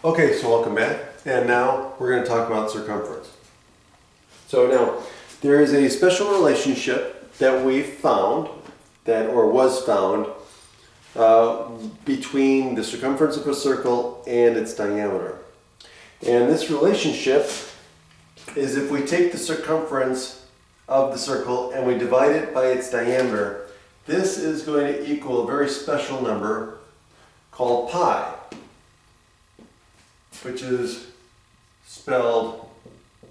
Okay, so welcome back, and now we're going to talk about circumference. So now, there is a special relationship that we found, or was found, between the circumference of a circle and its diameter. And this relationship is if we take the circumference of the circle and we divide it by its diameter, this is going to equal a very special number called pi, which is spelled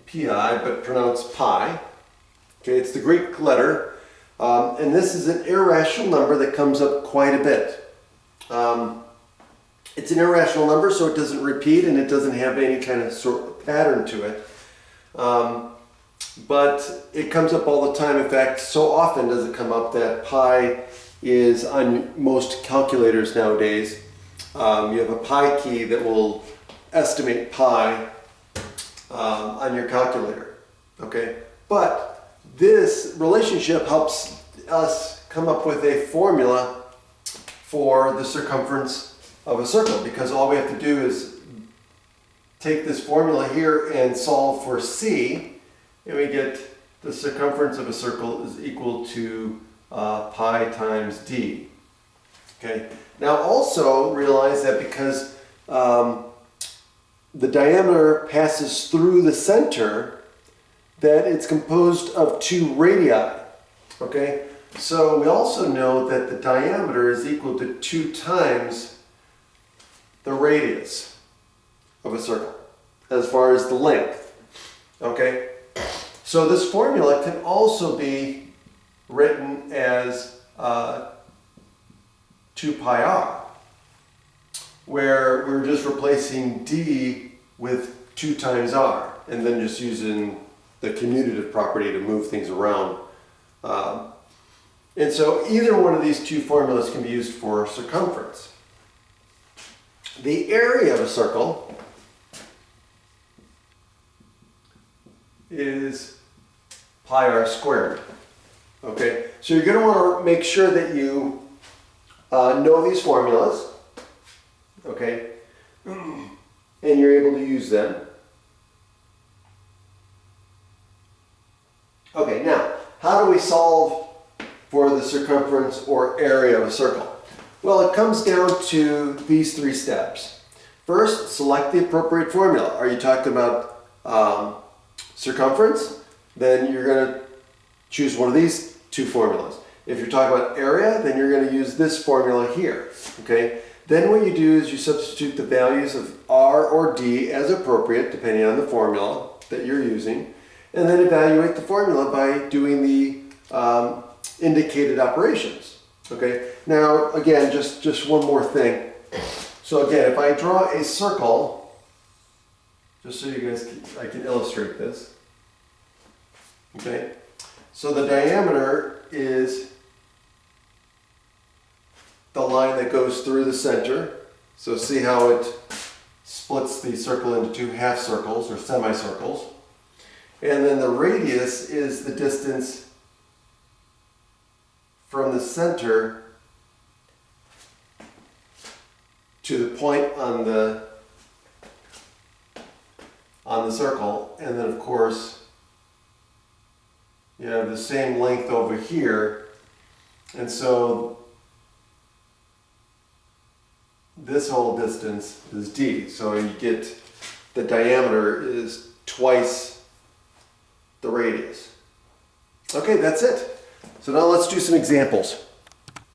pi but pronounced pi. Okay, it's the Greek letter, and this is an irrational number that comes up quite a bit. It's an irrational number, so it doesn't repeat and it doesn't have any kind of sort of pattern to it. But it comes up all the time. In fact, so often does it come up that pi is on most calculators nowadays. You have a pi key that will estimate pi on your calculator. Okay, but this relationship helps us come up with a formula for the circumference of a circle, because all we have to do is take this formula here and solve for c, and we get the circumference of a circle is equal to pi times d. Okay. Now also realize that because the diameter passes through the center, that it's composed of two radii. Okay. So we also know that the diameter is equal to 2 times the radius of a circle as far as the length. Okay. So this formula can also be written as 2 pi r, where we're just replacing d with 2 times r, and then just using the commutative property to move things around. And so either one of these two formulas can be used for circumference. The area of a circle is pi r squared. Okay, so you're going to want to make sure that you know these formulas, okay, and you're able to use them. Okay, now, how do we solve for the circumference or area of a circle? Well, it comes down to these 3 steps. First, select the appropriate formula. Are you talking about circumference? Then you're going to choose one of these 2 formulas. If you're talking about area, then you're going to use this formula here. Okay? Then what you do is you substitute the values of r or d as appropriate, depending on the formula that you're using, and then evaluate the formula by doing the indicated operations. Okay? Now, again, just one more thing. So again, if I draw a circle, just so you guys I can illustrate this. Okay? So the diameter is the line that goes through the center. So see how it splits the circle into 2 half circles or semicircles. And then the radius is the distance from the center to the point on the circle. And then of course you have the same length over here, and so this whole distance is d. So you get the diameter is twice the radius. Okay, that's it. So now let's do some examples.